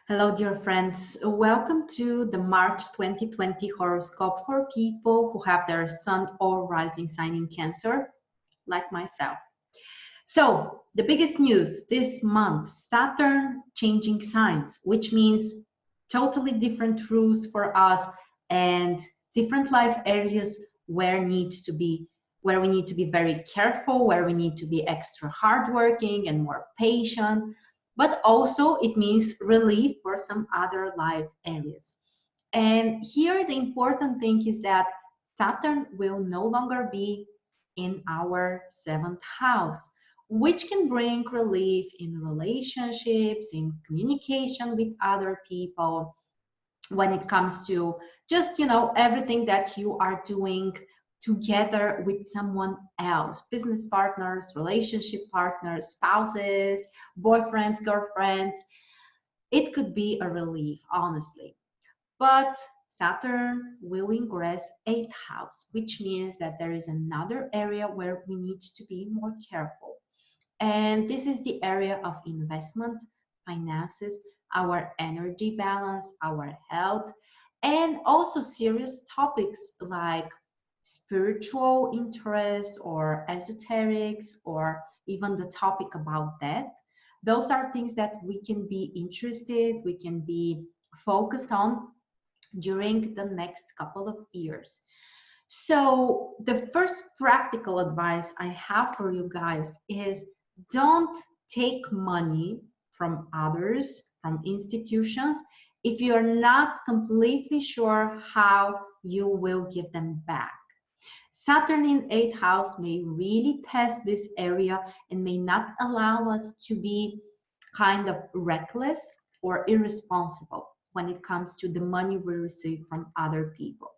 Hello, dear friends. Welcome to the March 2020 horoscope for people who have their sun or rising sign in Cancer, like myself. So, the biggest news this month, Saturn changing signs, which means totally different rules for us and different life areas where we need to be very careful, where we need to be extra hardworking and more patient, but also it means relief for some other life areas. And here the important thing is that Saturn will no longer be in our seventh house, which can bring relief in relationships, in communication with other people, when it comes to just, everything that you are doing together with someone else, business partners, relationship partners, spouses, boyfriends, girlfriends. It could be a relief, honestly. But Saturn will ingress 8th house, which means that there is another area where we need to be more careful. And this is the area of investment, finances, our energy balance, our health, and also serious topics like spiritual interests or esoterics, or even the topic about death. Those are things that we can be interested, we can be focused on during the next couple of years. So, the first practical advice I have for you guys is don't take money from others, from institutions, if you're not completely sure how you will give them back. Saturn in 8th house may really test this area and may not allow us to be kind of reckless or irresponsible when it comes to the money we receive from other people.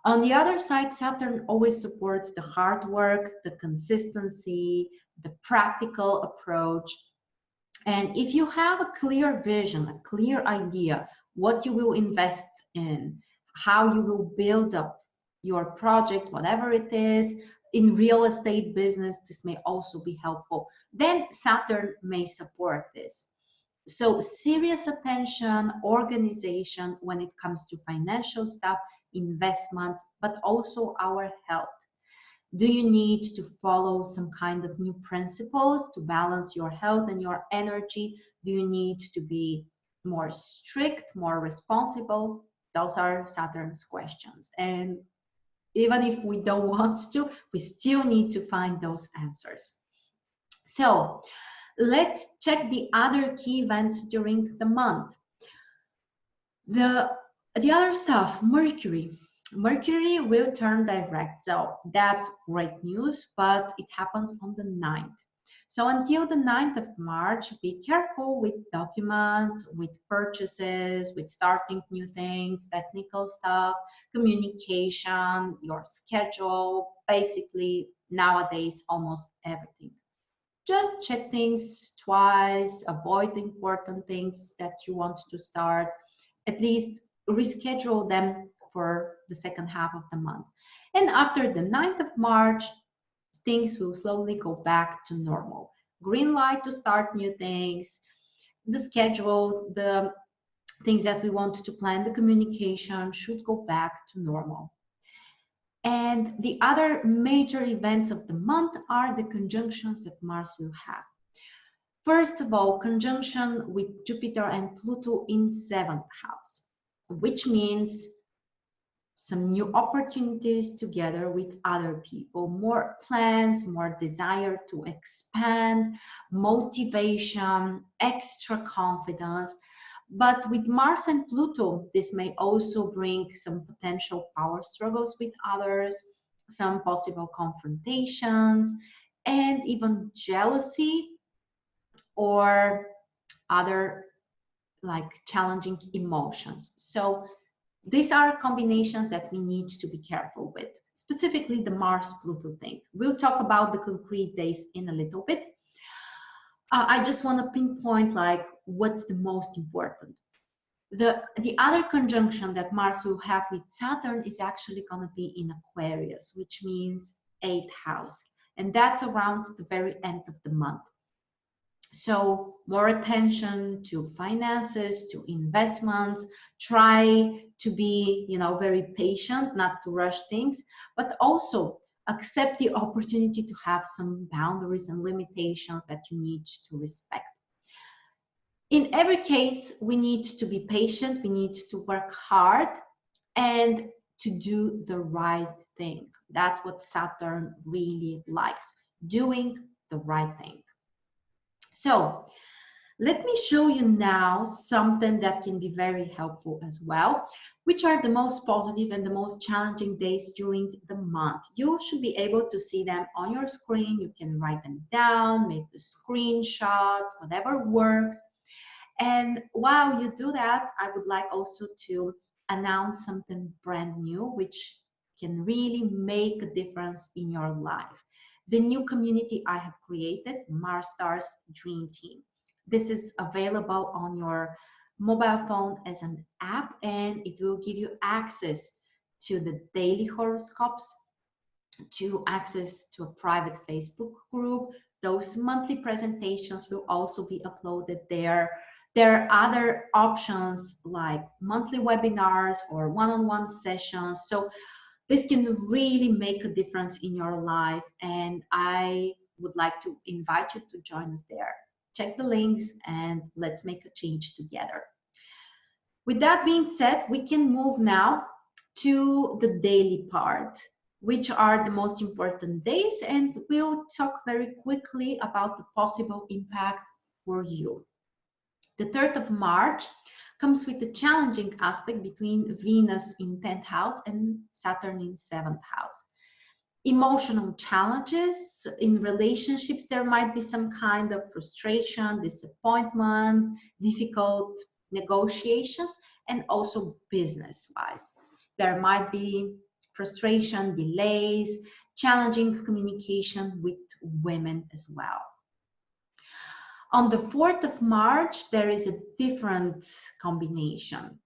On the other side, Saturn always supports the hard work, the consistency, the practical approach. And if you have a clear vision, a clear idea, what you will invest in, how you will build up your project, whatever it is, in real estate business, this may also be helpful. Then Saturn may support this. So serious attention, organization when it comes to financial stuff, investment, but also our health. Do you need to follow some kind of new principles to balance your health and your energy? Do you need to be more strict, more responsible? Those are Saturn's questions. And even if we don't want to, we still need to find those answers. So let's check the other key events during the month. The other stuff, Mercury. Mercury will turn direct, so that's great news, but it happens on the 9th. So until the 9th of March, be careful with documents, with purchases, with starting new things, technical stuff, communication, your schedule, basically nowadays almost everything. Just check things twice, avoid important things that you want to start, at least reschedule them for the second half of the month. And after the 9th of March, things will slowly go back to normal. Green light to start new things, the schedule, the things that we want to plan, the communication should go back to normal. And the other major events of the month are the conjunctions that Mars will have. First of all, conjunction with Jupiter and Pluto in 7th house, which means some new opportunities together with other people, more plans, more desire to expand, motivation, extra confidence. But with Mars and Pluto, this may also bring some potential power struggles with others, some possible confrontations, and even jealousy or other like challenging emotions. So these are combinations that we need to be careful with, specifically the Mars-Pluto thing. We'll talk about the concrete days in a little bit. I just want to pinpoint like what's the most important. The other conjunction that Mars will have with Saturn is actually going to be in Aquarius, which means 8th house. And that's around the very end of the month. So more attention to finances, to investments. Try to be, very patient, not to rush things, but also accept the opportunity to have some boundaries and limitations that you need to respect. In every case, we need to be patient, we need to work hard and to do the right thing. That's what Saturn really likes, doing the right thing. So let me show you now something that can be very helpful as well, which are the most positive and the most challenging days during the month. You should be able to see them on your screen. You can write them down, make the screenshot, whatever works. And while you do that, I would like also to announce something brand new, which can really make a difference in your life. The new community I have created, MarStrars Dream Team. This is available on your mobile phone as an app, and it will give you access to the daily horoscopes, to access to a private Facebook group. Those monthly presentations will also be uploaded there. There are other options like monthly webinars or one-on-one sessions. So this can really make a difference in your life, and I would like to invite you to join us there. Check the links and let's make a change together. With that being said, we can move now to the daily part, which are the most important days, and we'll talk very quickly about the possible impact for you. The 3rd of March comes with a challenging aspect between Venus in 10th house and Saturn in 7th house. Emotional challenges in relationships, there might be some kind of frustration, disappointment, difficult negotiations, and also business-wise. There might be frustration, delays, challenging communication with women as well. On the 4th of March, there is a different combination.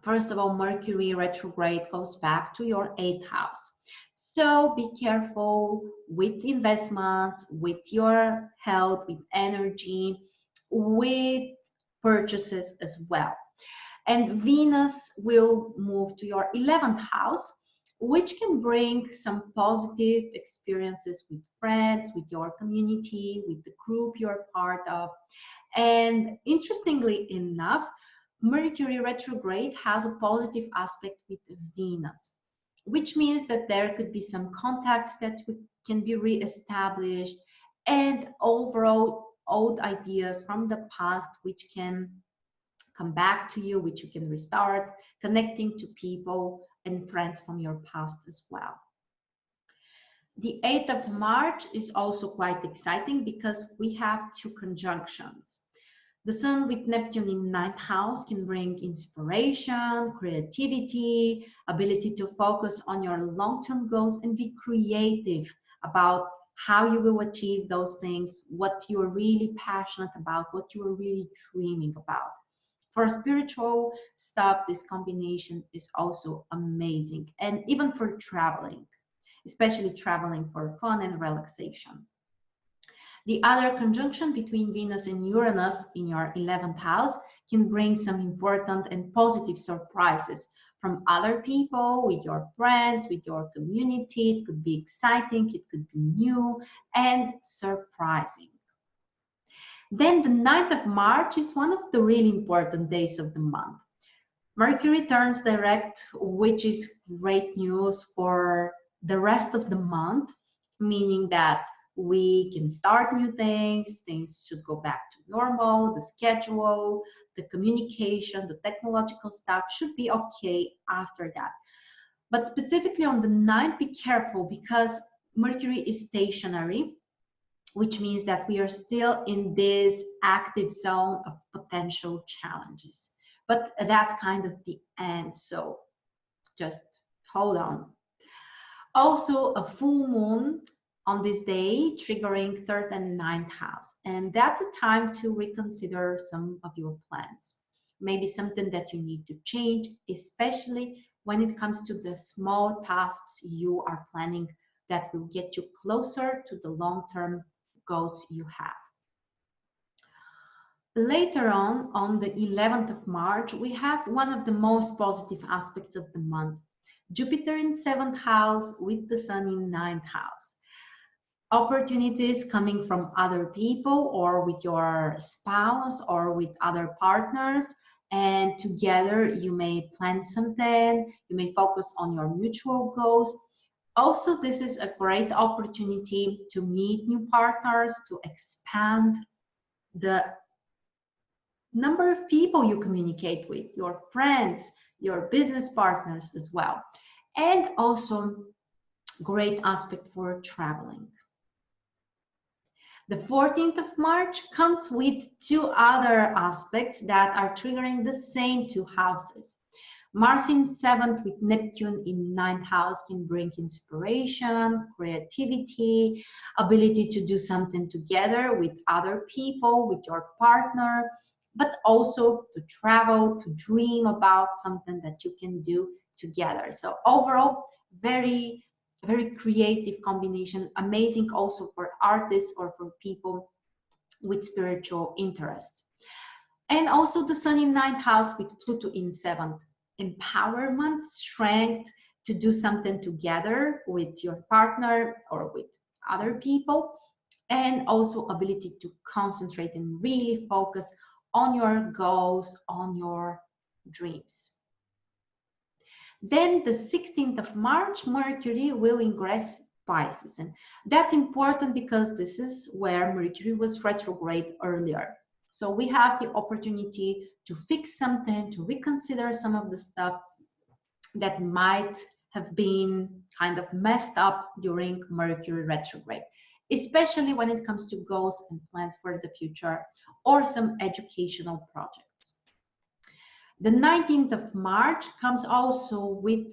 First of all, Mercury retrograde goes back to your 8th house. So be careful with investments, with your health, with energy, with purchases as well. And Venus will move to your 11th house, which can bring some positive experiences with friends, with your community, with the group you're part of. And interestingly enough, Mercury retrograde has a positive aspect with Venus, which means that there could be some contacts that can be re-established, and overall old ideas from the past which can come back to you, which you can restart, connecting to people and friends from your past as well. The 8th of March is also quite exciting because we have 2 conjunctions. The Sun with Neptune in 9th house can bring inspiration, creativity, ability to focus on your long-term goals and be creative about how you will achieve those things, what you're really passionate about, what you're really dreaming about. For spiritual stuff, this combination is also amazing, and even for traveling, especially traveling for fun and relaxation. The other conjunction between Venus and Uranus in your 11th house can bring some important and positive surprises from other people, with your friends, with your community. It could be exciting, it could be new and surprising. Then the 9th of March is one of the really important days of the month. Mercury turns direct, which is great news for the rest of the month, meaning that we can start new things, things should go back to normal, the schedule, the communication, the technological stuff should be okay after that. But specifically on the 9th, be careful because Mercury is stationary, which means that we are still in this active zone of potential challenges. But that's kind of the end, so just hold on. Also, a full moon on this day, triggering 3rd and 9th house. And that's a time to reconsider some of your plans. Maybe something that you need to change, especially when it comes to the small tasks you are planning that will get you closer to the long-term goals you have. Later on the 11th of March, we have one of the most positive aspects of the month. Jupiter in 7th house with the Sun in 9th house. Opportunities coming from other people or with your spouse or with other partners, and together you may plan something, you may focus on your mutual goals. Also, this is a great opportunity to meet new partners, to expand the number of people you communicate with, your friends, your business partners as well. And also great aspect for traveling. The 14th of March comes with two other aspects that are triggering the same two houses. Mars in 7th with Neptune in 9th house can bring inspiration, creativity, ability to do something together with other people, with your partner, but also to travel, to dream about something that you can do together. So overall, very creative combination, amazing also for artists or for people with spiritual interests. And also the Sun in 9th house with Pluto in 7th. Empowerment, strength to do something together with your partner or with other people, and also ability to concentrate and really focus on your goals, on your dreams. Then the 16th of March, Mercury will ingress Pisces. And that's important because this is where Mercury was retrograde earlier. So we have the opportunity to fix something, to reconsider some of the stuff that might have been kind of messed up during Mercury retrograde, especially when it comes to goals and plans for the future or some educational projects. The 19th of March comes also with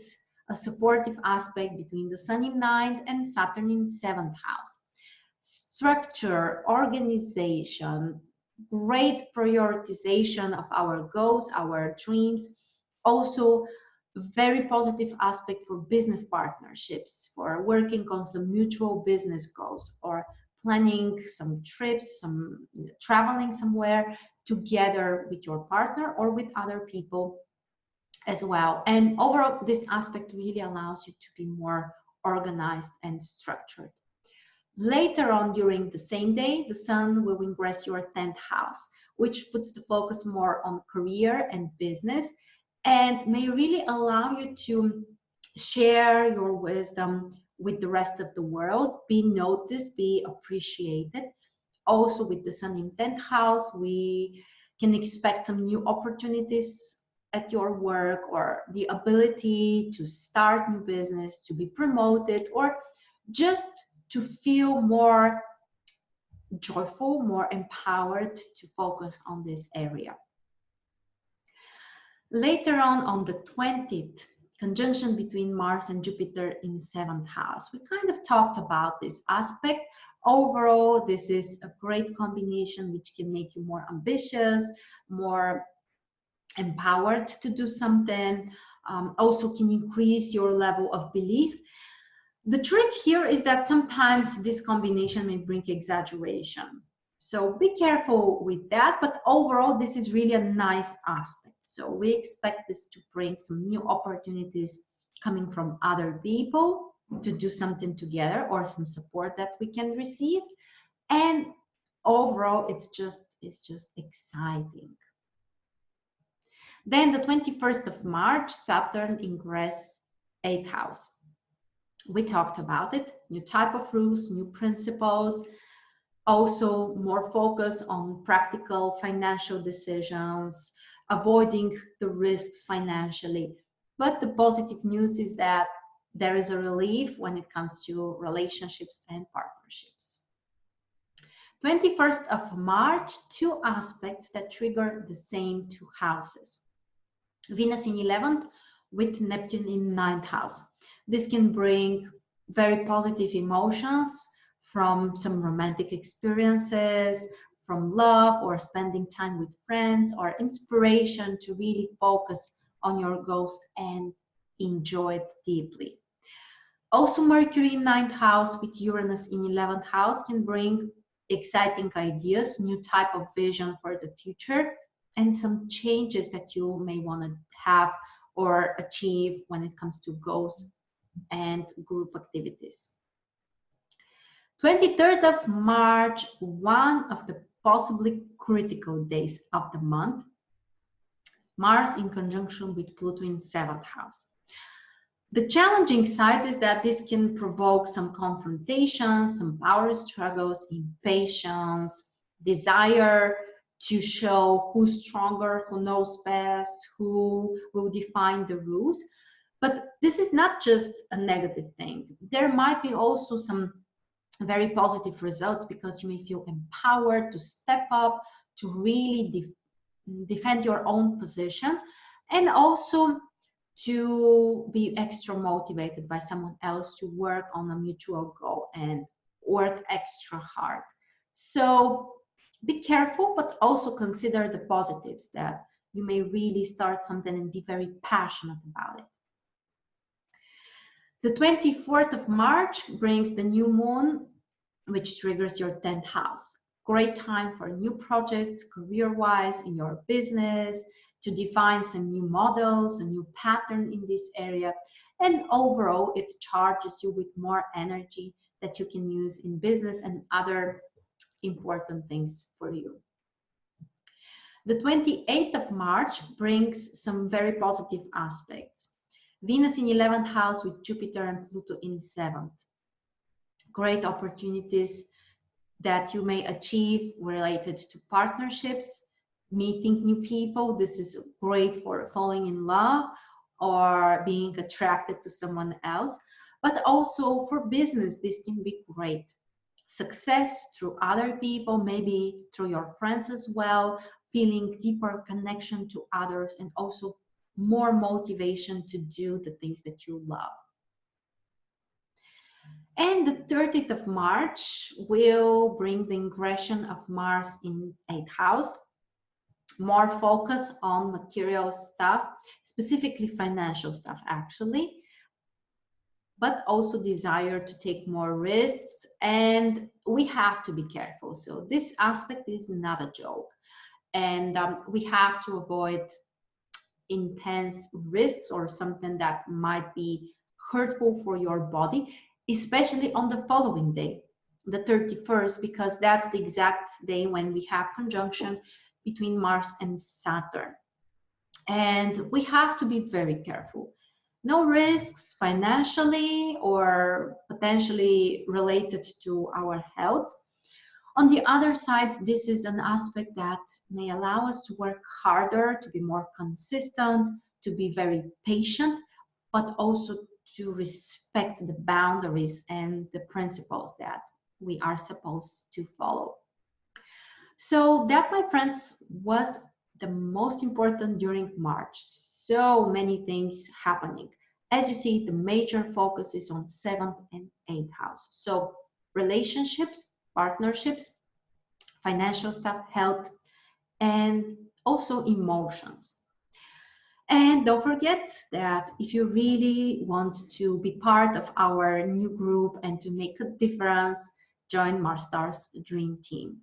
a supportive aspect between the Sun in 9th and Saturn in 7th house. Structure, organization, great prioritization of our goals, our dreams. Also, very positive aspect for business partnerships, for working on some mutual business goals or planning some trips, some traveling somewhere together with your partner or with other people as well. And overall, this aspect really allows you to be more organized and structured. Later on during the same day, the Sun will ingress your 10th house, which puts the focus more on career and business and may really allow you to share your wisdom with the rest of the world, be noticed, be appreciated. Also with the Sun in 10th house, we can expect some new opportunities at your work or the ability to start new business, to be promoted, or just to feel more joyful, more empowered to focus on this area. Later on the 20th, conjunction between Mars and Jupiter in 7th house. We kind of talked about this aspect. Overall, this is a great combination which can make you more ambitious, more empowered to do something, also can increase your level of belief. The trick here is that sometimes this combination may bring exaggeration. So be careful with that, but overall, this is really a nice aspect. So we expect this to bring some new opportunities coming from other people to do something together or some support that we can receive. And overall, it's just exciting. Then the 21st of March, Saturn ingress 8th house. We talked about it, new type of rules, new principles, also more focus on practical financial decisions, avoiding the risks financially. But the positive news is that there is a relief when it comes to relationships and partnerships. 21st of March, two aspects that trigger the same two houses. Venus in 11th with Neptune in 9th house. This can bring very positive emotions from some romantic experiences, from love or spending time with friends, or inspiration to really focus on your goals and enjoy it deeply. Also, Mercury in 9th house with Uranus in 11th house can bring exciting ideas, new type of vision for the future, and some changes that you may want to have or achieve when it comes to goals and group activities. 23rd of March, one of the possibly critical days of the month, Mars in conjunction with Pluto in 7th house. The challenging side is that this can provoke some confrontations, some power struggles, impatience, desire to show who's stronger, who knows best, who will define the rules. But this is not just a negative thing. There might be also some very positive results because you may feel empowered to step up, to really defend your own position, and also to be extra motivated by someone else to work on a mutual goal and work extra hard. So be careful, but also consider the positives that you may really start something and be very passionate about it. The 24th of March brings the new moon, which triggers your 10th house. Great time for new projects, career-wise, in your business, to define some new models, a new pattern in this area. And overall, it charges you with more energy that you can use in business and other important things for you. The 28th of March brings some very positive aspects. Venus in 11th house with Jupiter and Pluto in 7th. Great opportunities that you may achieve related to partnerships, meeting new people. This is great for falling in love or being attracted to someone else, but also for business, this can be great. Success through other people, maybe through your friends as well, feeling deeper connection to others, and also more motivation to do the things that you love. And the 30th of March will bring the ingression of Mars in 8th house. More focus on material stuff, specifically financial stuff actually, but also desire to take more risks, and we have to be careful. So this aspect is not a joke, and we have to avoid intense risks or something that might be hurtful for your body, especially on the following day, the 31st, because that's the exact day when we have conjunction between Mars and Saturn. And we have to be very careful. No risks financially or potentially related to our health. On the other side, this is an aspect that may allow us to work harder, to be more consistent, to be very patient, but also to respect the boundaries and the principles that we are supposed to follow. So that, my friends, was the most important during March. So many things happening. As you see, the major focus is on 7th and 8th house. So relationships, partnerships, financial stuff, health, and also emotions. And don't forget that if you really want to be part of our new group and to make a difference, join MarStrars Dream Team.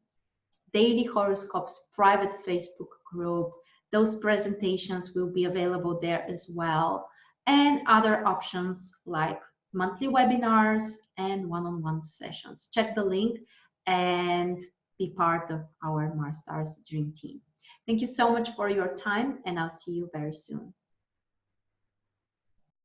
Daily horoscopes, private Facebook group. Those presentations will be available there as well. And other options like monthly webinars and one-on-one sessions. Check the link and be part of our MarStrars Dream Team. Thank you so much for your time, and I'll see you very soon.